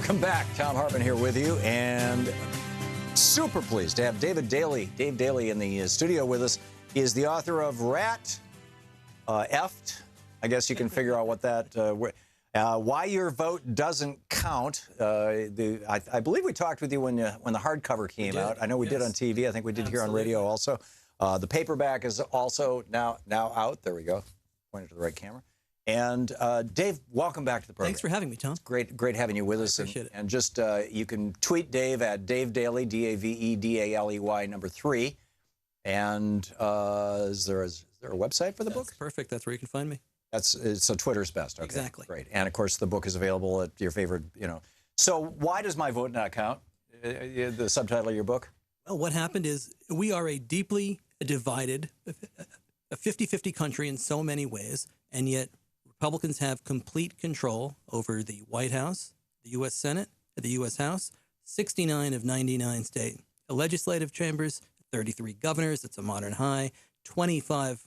Welcome back. Thom Hartmann here with you, and super pleased to have Dave Daley in the studio with us. He is the author of Ratf. I guess you can figure out what that, why your vote doesn't count. I believe we talked with you when the hardcover came out. I know we did on TV. I think we did here on radio also. The paperback is also now out. There we go. Pointed to the right camera. And Dave, welcome back to the program. Thanks for having me, Tom. Great having you with us. Appreciate it. And just you can tweet Dave at Dave Daley, DAVEDALEY 3. And is there a website for the book? Perfect. That's where you can find me. So Twitter's best. Okay, exactly. Great. And of course, the book is available at your favorite. So why does my vote not count? The subtitle of your book. Well, what happened is we are a deeply divided, a 50-50 country in so many ways, and yet Republicans have complete control over the White House, the U.S. Senate, the U.S. House, 69 of 99 state legislative chambers, 33 governors, it's a modern high, 25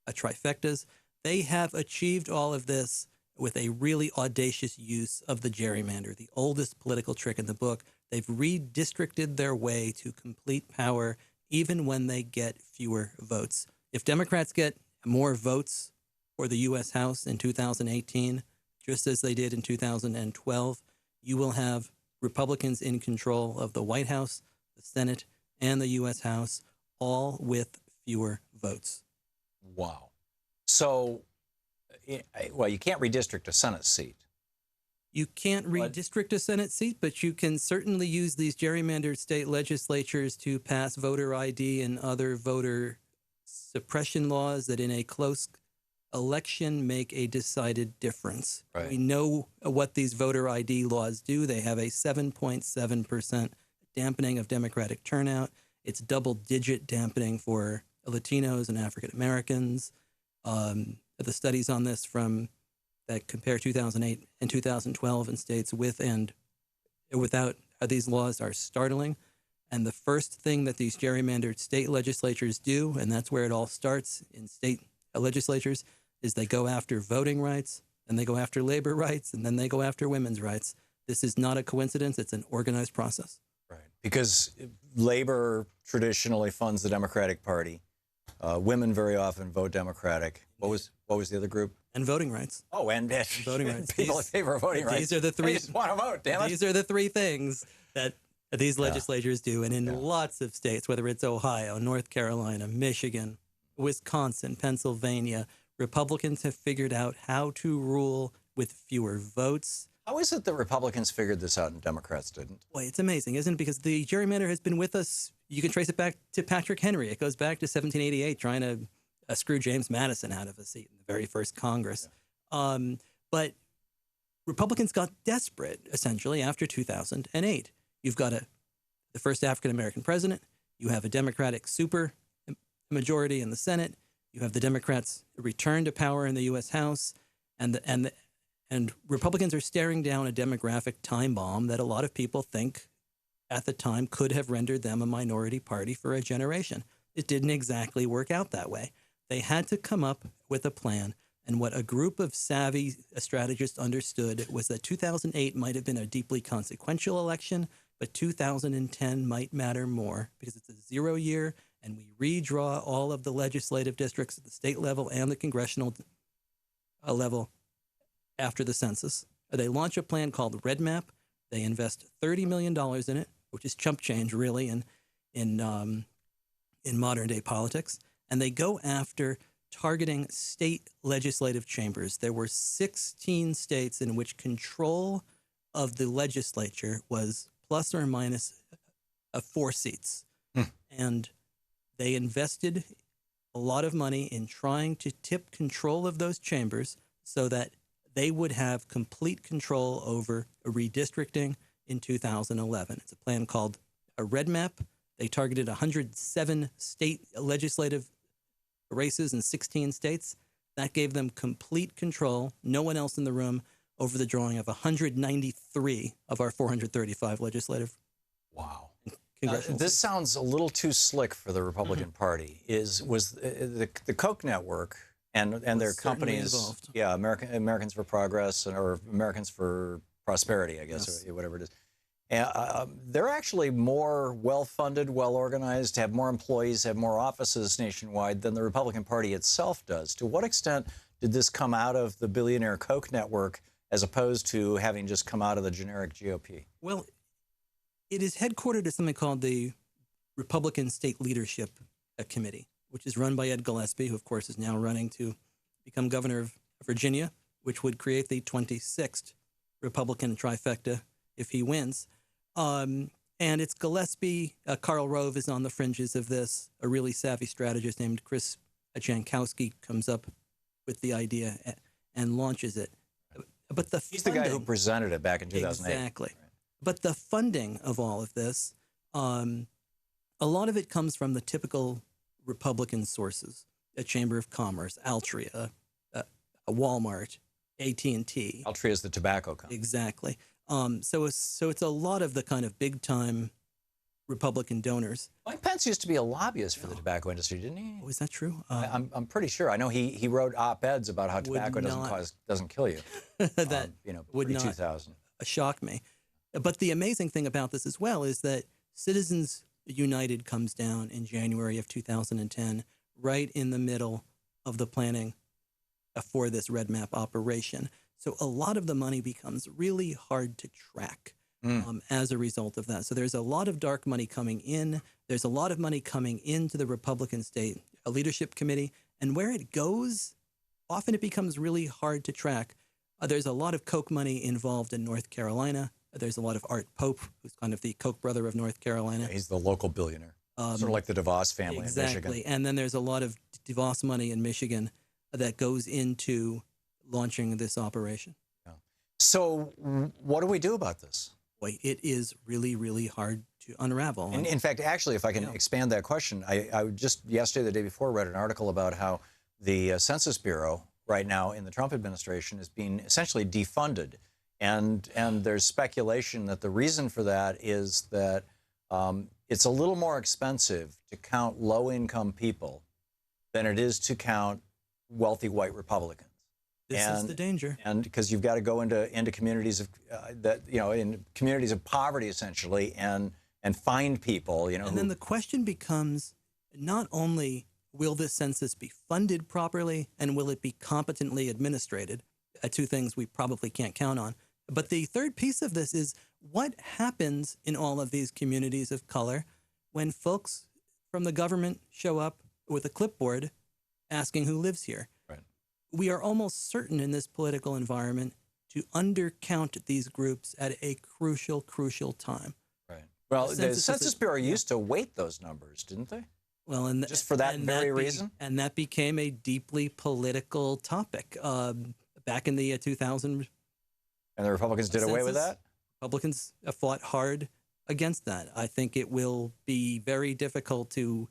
trifectas. They have achieved all of this with a really audacious use of the gerrymander, the oldest political trick in the book. They've redistricted their way to complete power even when they get fewer votes. If Democrats get more votes for the U.S. House in 2018, just as they did in 2012, you will have Republicans in control of the White House, the Senate, and the U.S. House, all with fewer votes. Wow. So, well, you can't redistrict a Senate seat. You can't redistrict a Senate seat, but you can certainly use these gerrymandered state legislatures to pass voter ID and other voter suppression laws that in a close election make a decided difference. Right. We know what these voter ID laws do. They have a 7.7% dampening of Democratic turnout. It's double-digit dampening for Latinos and African Americans. The studies on this that compare 2008 and 2012 in states with and without these laws are startling. And the first thing that these gerrymandered state legislatures do, and that's where it all starts in state legislatures, is they go after voting rights, and they go after labor rights, and then they go after women's rights. This is not a coincidence. It's an organized process. Right. Because labor traditionally funds the Democratic Party. Women very often vote Democratic. What was the other group? And voting rights. Oh, and voting rights. People in favor of voting rights. These are the three. They just want to vote, damn it. These are the three things that these legislatures do. And in lots of states, whether it's Ohio, North Carolina, Michigan, Wisconsin, Pennsylvania, Republicans have figured out how to rule with fewer votes. How is it that Republicans figured this out and Democrats didn't? Boy, it's amazing, isn't it? Because the gerrymander has been with us. You can trace it back to Patrick Henry. It goes back to 1788, trying to screw James Madison out of a seat in the very first Congress. But Republicans got desperate, essentially, after 2008. You've got the first African-American president. You have a Democratic super majority in the Senate. You have the Democrats return to power in the U.S. House. And Republicans are staring down a demographic time bomb that a lot of people think at the time could have rendered them a minority party for a generation. It didn't exactly work out that way. They had to come up with a plan. And what a group of savvy strategists understood was that 2008 might have been a deeply consequential election, but 2010 might matter more because it's a 0 year, and we redraw all of the legislative districts at the state level and the congressional level after the census. They launch a plan called Red Map. They invest $30 million in it, which is chump change, really, in modern-day politics. And they go after targeting state legislative chambers. There were 16 states in which control of the legislature was plus or minus 4 seats. And they invested a lot of money in trying to tip control of those chambers so that they would have complete control over redistricting in 2011. It's a plan called a Red Map. They targeted 107 state legislative races in 16 states. That gave them complete control, no one else in the room, over the drawing of 193 of our 435 legislative. Wow. This sounds a little too slick for the Republican Party. Was the Koch network and their companies, involved. Americans for Progress or Americans for prosperity, I guess, Yes. or whatever it is. They're actually more well-funded, well-organized, have more employees, have more offices nationwide than the Republican Party itself does. To what extent did this come out of the billionaire Koch network as opposed to having just come out of the generic GOP? Well, it is headquartered at something called the Republican State Leadership Committee, which is run by Ed Gillespie, who, of course, is now running to become governor of Virginia, which would create the 26th Republican trifecta if he wins. And it's Gillespie. Karl Rove is on the fringes of this. A really savvy strategist named Chris Jankowski comes up with the idea and launches it. But He's the guy who presented it back in 2008. Exactly. Right. But the funding of all of this, a lot of it comes from the typical Republican sources: a Chamber of Commerce, Altria, a Walmart, AT&T. Altria is the tobacco company. Exactly. So it's a lot of the kind of big time Republican donors. Mike Pence used to be a lobbyist for the tobacco industry, didn't he? Oh, is that true? I'm pretty sure. I know he wrote op-eds about how tobacco doesn't kill you. That would not 2000. Shock me. But the amazing thing about this as well is that Citizens United comes down in January of 2010, right in the middle of the planning for this red map operation. So a lot of the money becomes really hard to track as a result of that. So there's a lot of dark money coming in. There's a lot of money coming into the Republican State Leadership Committee. And where it goes, often it becomes really hard to track. There's a lot of Koch money involved in North Carolina. There's a lot of Art Pope, who's kind of the Koch brother of North Carolina. Yeah, he's the local billionaire, sort of like the DeVos family in Michigan. Exactly. And then there's a lot of DeVos money in Michigan that goes into launching this operation. Yeah. So what do we do about this? Boy, it is really, really hard to unravel. In fact, actually, if I can expand that question, I just yesterday, the day before, read an article about how the Census Bureau right now in the Trump administration is being essentially defunded. And there's speculation that the reason for that is that it's a little more expensive to count low-income people than it is to count wealthy white Republicans. This is the danger. And because you've got to go into communities of in communities of poverty essentially, and find people, And then the question becomes not only will this census be funded properly and will it be competently administrated, two things we probably can't count on. But the third piece of this is what happens in all of these communities of color when folks from the government show up with a clipboard asking who lives here. Right. We are almost certain in this political environment to undercount these groups at a crucial, crucial time. Right. Well, the Census Bureau used to weight those numbers, didn't they? Well, and just for that very reason? And that became a deeply political topic back in the 2000s. And the Republicans did away with that? Republicans fought hard against that. I think it will be very difficult to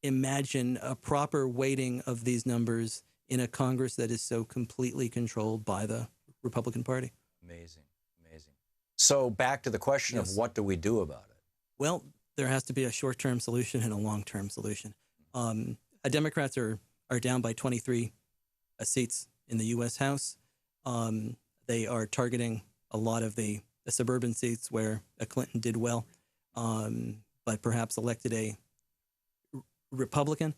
imagine a proper weighting of these numbers in a Congress that is so completely controlled by the Republican Party. Amazing, amazing. So back to the question of what do we do about it? Well, there has to be a short-term solution and a long-term solution. Democrats are down by 23 seats in the U.S. House. They are targeting a lot of the suburban seats where Clinton did well, but perhaps elected a Republican.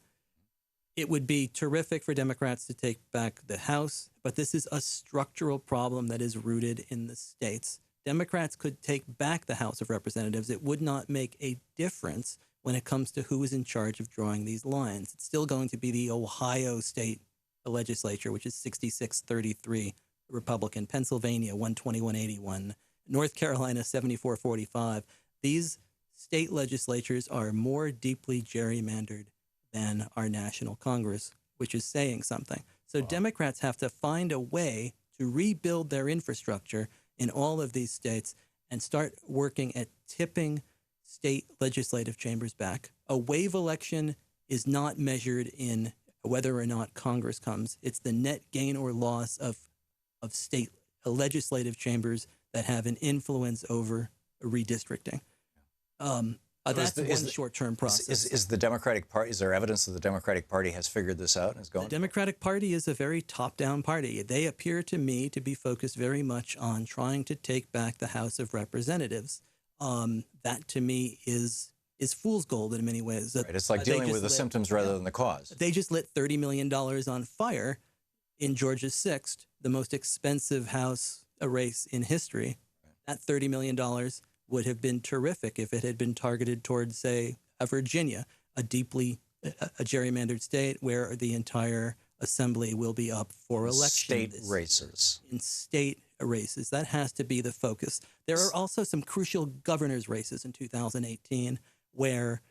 It would be terrific for Democrats to take back the House, but this is a structural problem that is rooted in the states. Democrats could take back the House of Representatives. It would not make a difference when it comes to who is in charge of drawing these lines. It's still going to be the Ohio state legislature, which is 66-33 Republican, Pennsylvania 121-81, North Carolina 74-45. These state legislatures are more deeply gerrymandered than our national Congress, which is saying something. So Democrats have to find a way to rebuild their infrastructure in all of these states and start working at tipping state legislative chambers back. A wave election is not measured in whether or not Congress comes. It's the net gain or loss of state legislative chambers that have an influence over redistricting. That's one short-term process. Is the Democratic Party, is there evidence that the Democratic Party has figured this out and is going? The Democratic Party is a very top-down party. They appear to me to be focused very much on trying to take back the House of Representatives. That to me is fool's gold in many ways. Right. It's like dealing with the symptoms rather than the cause. They just lit $30 million on fire in Georgia's 6th, the most expensive House race in history. Right. That $30 million would have been terrific if it had been targeted towards, say, Virginia, a gerrymandered state where the entire assembly will be up for election. State races. In state races. That has to be the focus. There are also some crucial governor's races in 2018 where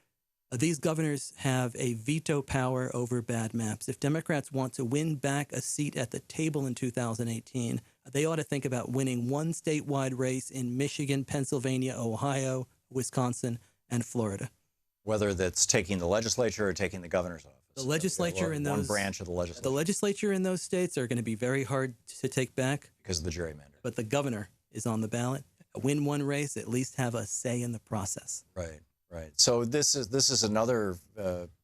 these governors have a veto power over bad maps. If Democrats want to win back a seat at the table in 2018, they ought to think about winning one statewide race in Michigan, Pennsylvania, Ohio, Wisconsin, and Florida. Whether that's taking the legislature or taking the governor's office. The legislature in those one branch of the legislature. The legislature in those states are going to be very hard to take back because of the gerrymander. But the governor is on the ballot. Win one race, at least have a say in the process. Right. Right. So this is another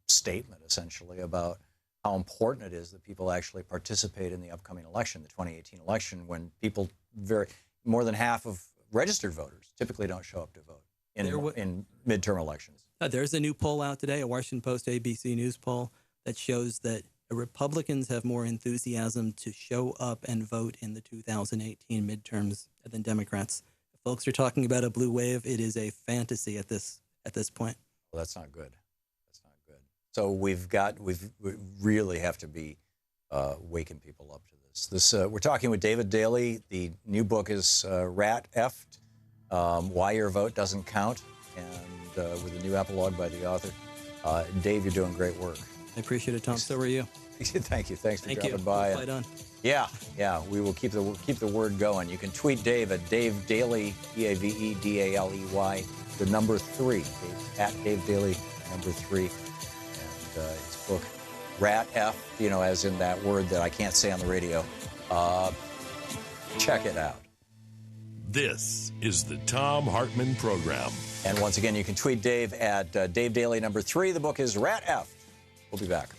statement, essentially, about how important it is that people actually participate in the upcoming election, the 2018 election, when people, more than half of registered voters typically don't show up to vote in midterm elections. There's a new poll out today, a Washington Post ABC News poll, that shows that Republicans have more enthusiasm to show up and vote in the 2018 midterms than Democrats. If folks are talking about a blue wave, it is a fantasy at this point. Well, that's not good. That's not good. So we really have to be waking people up to this. We're talking with David Daley. The new book is Ratf, Why Your Vote Doesn't Count, and with a new epilogue by the author. Dave, you're doing great work. I appreciate it, Tom. So are you. Thank you. Thanks for dropping by. Fight on. Yeah. We will keep the word going. You can tweet Dave at Dave Daley, DaveDaley, the number 3, at Dave Daley, number 3, and his book Ratf, as in that word that I can't say on the radio. Check it out. This is the Thom Hartmann Program. And once again, you can tweet Dave at Dave Daley, number 3. The book is Ratf. We'll be back.